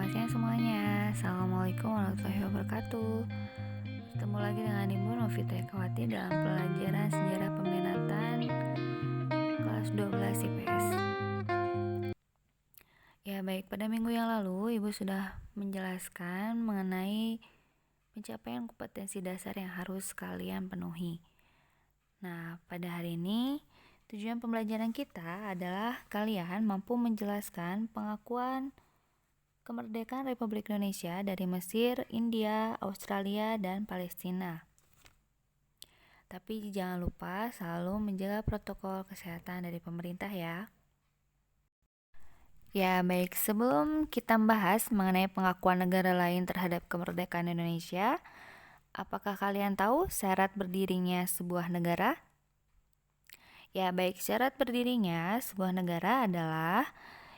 Selamat siang semuanya. Assalamualaikum warahmatullahi wabarakatuh. Bertemu lagi dengan Ibu Novita Ekawati dalam pelajaran sejarah peminatan kelas 12 IPS. Ya baik, pada minggu yang lalu Ibu sudah menjelaskan mengenai pencapaian kompetensi dasar yang harus kalian penuhi. Nah, pada hari ini tujuan pembelajaran kita adalah kalian mampu menjelaskan pengakuan kemerdekaan Republik Indonesia dari Mesir, India, Australia, dan Palestina. Tapi jangan lupa selalu menjaga protokol kesehatan dari pemerintah ya. Ya baik, sebelum kita membahas mengenai pengakuan negara lain terhadap kemerdekaan Indonesia, apakah kalian tahu syarat berdirinya sebuah negara? Ya baik, syarat berdirinya sebuah negara adalah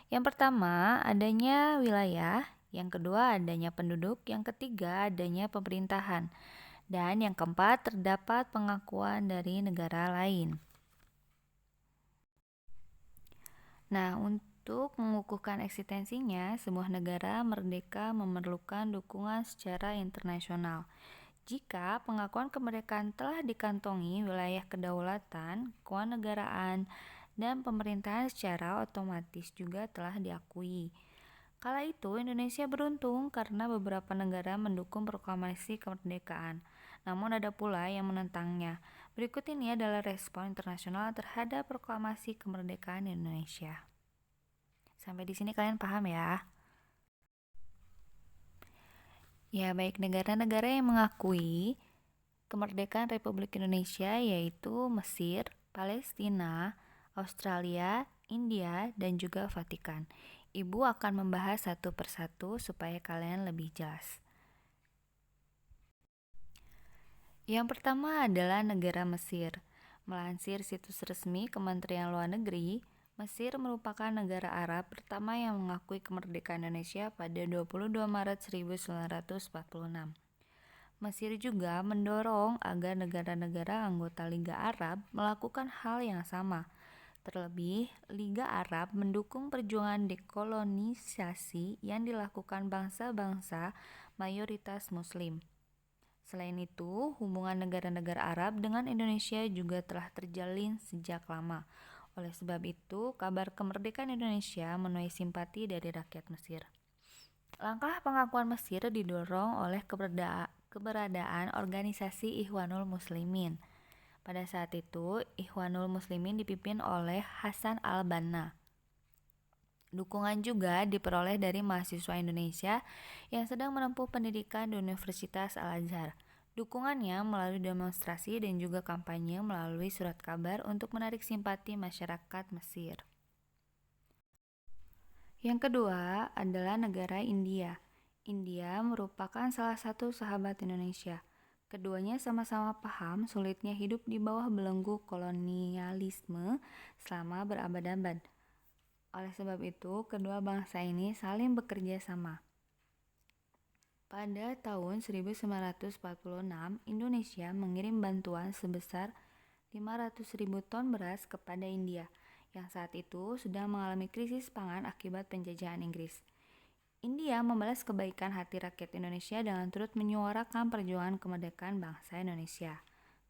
yang pertama, adanya wilayah. Yang kedua, adanya penduduk. Yang ketiga, adanya pemerintahan. Dan yang keempat, terdapat pengakuan dari negara lain. Nah, untuk mengukuhkan eksistensinya, sebuah negara merdeka memerlukan dukungan secara internasional. Jika pengakuan kemerdekaan telah dikantongi wilayah kedaulatan, kewarganegaraan, dan pemerintahan secara otomatis juga telah diakui. Kala itu Indonesia beruntung karena beberapa negara mendukung proklamasi kemerdekaan. Namun ada pula yang menentangnya. Berikut ini adalah respon internasional terhadap proklamasi kemerdekaan Indonesia. Sampai di sini kalian paham ya? Ya, baik, negara-negara yang mengakui kemerdekaan Republik Indonesia yaitu Mesir, Palestina, Australia, India, dan juga Vatikan. Ibu akan membahas satu persatu supaya kalian lebih jelas. Yang pertama adalah negara Mesir. Melansir situs resmi Kementerian Luar Negeri, Mesir merupakan negara Arab pertama yang mengakui kemerdekaan Indonesia pada 22 Maret 1946. Mesir juga mendorong agar negara-negara anggota Liga Arab melakukan hal yang sama. Terlebih, Liga Arab mendukung perjuangan dekolonisasi yang dilakukan bangsa-bangsa mayoritas Muslim. Selain itu, hubungan negara-negara Arab dengan Indonesia juga telah terjalin sejak lama. Oleh sebab itu, kabar kemerdekaan Indonesia menuai simpati dari rakyat Mesir. Langkah pengakuan Mesir didorong oleh keberadaan organisasi Ikhwanul Muslimin. Pada saat itu, Ikhwanul Muslimin dipimpin oleh Hasan al-Banna. Dukungan juga diperoleh dari mahasiswa Indonesia yang sedang menempuh pendidikan di Universitas Al-Azhar. Dukungannya melalui demonstrasi dan juga kampanye melalui surat kabar untuk menarik simpati masyarakat Mesir. Yang kedua adalah negara India. India merupakan salah satu sahabat Indonesia. Keduanya sama-sama paham sulitnya hidup di bawah belenggu kolonialisme selama berabad-abad. Oleh sebab itu, kedua bangsa ini saling bekerja sama. Pada tahun 1946, Indonesia mengirim bantuan sebesar 500.000 ton beras kepada India, yang saat itu sedang mengalami krisis pangan akibat penjajahan Inggris. India membalas kebaikan hati rakyat Indonesia dengan turut menyuarakan perjuangan kemerdekaan bangsa Indonesia.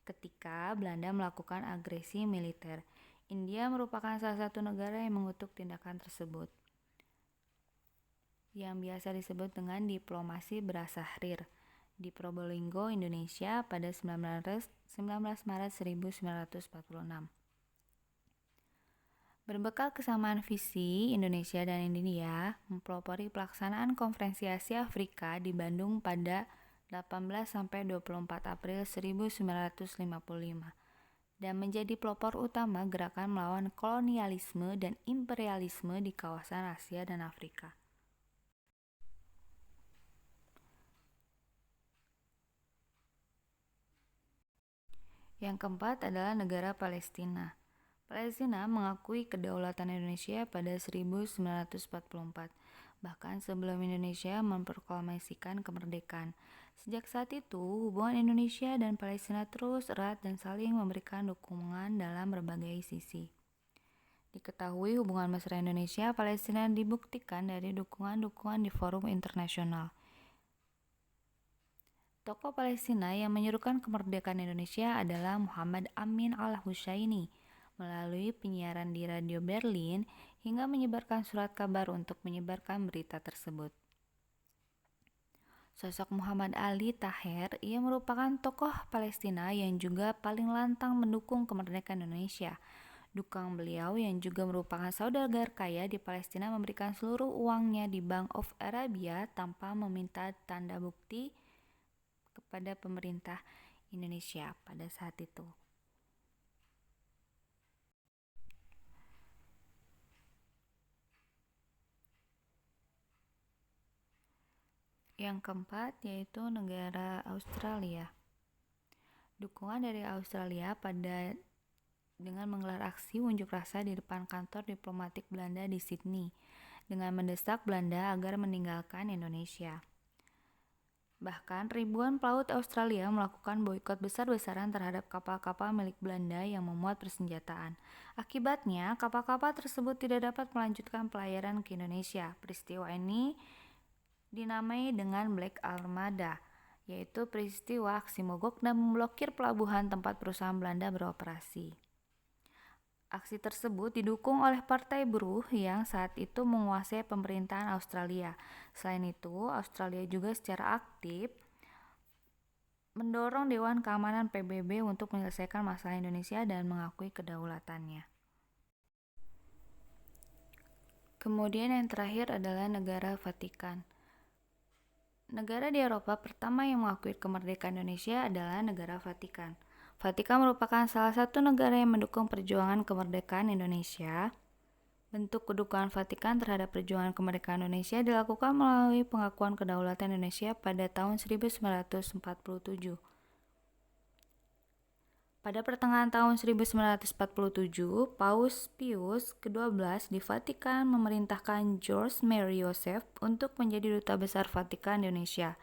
Ketika Belanda melakukan agresi militer, India merupakan salah satu negara yang mengutuk tindakan tersebut, yang biasa disebut dengan diplomasi beras Tahrir, di Probolinggo, Indonesia pada 19 Maret 1946. Berbekal kesamaan visi, Indonesia dan India mempelopori pelaksanaan Konferensi Asia Afrika di Bandung pada 18-24 April 1955 dan menjadi pelopor utama gerakan melawan kolonialisme dan imperialisme di kawasan Asia dan Afrika. Yang keempat adalah negara Palestina. Palestina mengakui kedaulatan Indonesia pada 1944, bahkan sebelum Indonesia memproklamasikan kemerdekaan. Sejak saat itu, hubungan Indonesia dan Palestina terus erat dan saling memberikan dukungan dalam berbagai sisi. Diketahui hubungan mesra Indonesia-Palestina dibuktikan dari dukungan-dukungan di forum internasional. Tokoh Palestina yang menyerukan kemerdekaan Indonesia adalah Muhammad Amin al-Husseini melalui penyiaran di Radio Berlin hingga menyebarkan surat kabar untuk menyebarkan berita tersebut. Sosok Muhammad Ali Taher, ia merupakan tokoh Palestina yang juga paling lantang mendukung kemerdekaan Indonesia. Dukang beliau yang juga merupakan saudagar kaya di Palestina memberikan seluruh uangnya di Bank of Arabia tanpa meminta tanda bukti kepada pemerintah Indonesia pada saat itu. Yang keempat yaitu negara Australia. Dukungan dari Australia dengan menggelar aksi unjuk rasa di depan kantor diplomatik Belanda di Sydney dengan mendesak Belanda agar meninggalkan Indonesia. Bahkan ribuan pelaut Australia melakukan boikot besar-besaran terhadap kapal-kapal milik Belanda yang memuat persenjataan. Akibatnya, kapal-kapal tersebut tidak dapat melanjutkan pelayaran ke Indonesia. Peristiwa ini dinamai dengan Black Armada, yaitu peristiwa aksi mogok dan memblokir pelabuhan tempat perusahaan Belanda beroperasi. Aksi tersebut didukung oleh Partai Buruh yang saat itu menguasai pemerintahan Australia. Selain itu, Australia juga secara aktif mendorong Dewan Keamanan PBB untuk menyelesaikan masalah Indonesia dan mengakui kedaulatannya. Kemudian yang terakhir adalah negara Vatikan. Negara di Eropa pertama yang mengakui kemerdekaan Indonesia adalah negara Vatikan. Vatikan merupakan salah satu negara yang mendukung perjuangan kemerdekaan Indonesia. Bentuk kedukaan Vatikan terhadap perjuangan kemerdekaan Indonesia dilakukan melalui pengakuan kedaulatan Indonesia pada tahun 1947. Pada pertengahan tahun 1947, Paus Pius ke-12 di Vatikan memerintahkan George Mary Joseph untuk menjadi duta besar Vatikan di Indonesia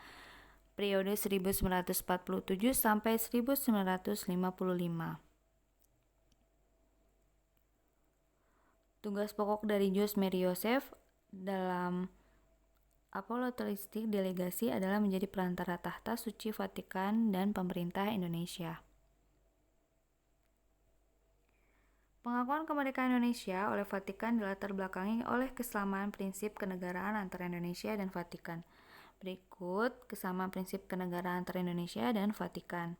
periode 1947 sampai 1955. Tugas pokok dari George Mary Joseph dalam apologetik delegasi adalah menjadi perantara tahta suci Vatikan dan pemerintah Indonesia. Pengakuan kemerdekaan Indonesia oleh Vatikan dilatar belakangi oleh kesamaan prinsip kenegaraan antara Indonesia dan Vatikan. Berikut kesamaan prinsip kenegaraan antara Indonesia dan Vatikan.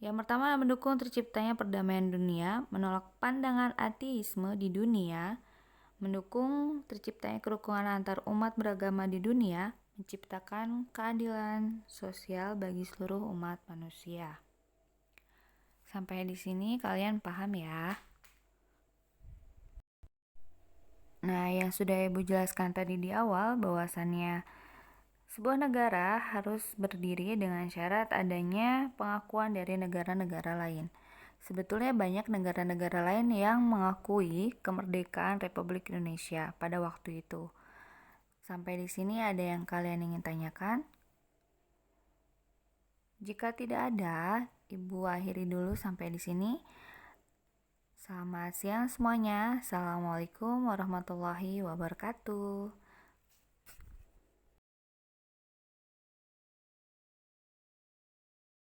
Yang pertama, mendukung terciptanya perdamaian dunia, menolak pandangan ateisme di dunia, mendukung terciptanya kerukunan antar umat beragama di dunia, menciptakan keadilan sosial bagi seluruh umat manusia. Sampai di sini kalian paham ya? Nah, yang sudah Ibu jelaskan tadi di awal bahwasannya sebuah negara harus berdiri dengan syarat adanya pengakuan dari negara-negara lain. Sebetulnya banyak negara-negara lain yang mengakui kemerdekaan Republik Indonesia pada waktu itu. Sampai di sini ada yang kalian ingin tanyakan? Jika tidak ada, Ibu akhiri dulu sampai di sini. Selamat siang semuanya. Assalamualaikum warahmatullahi wabarakatuh.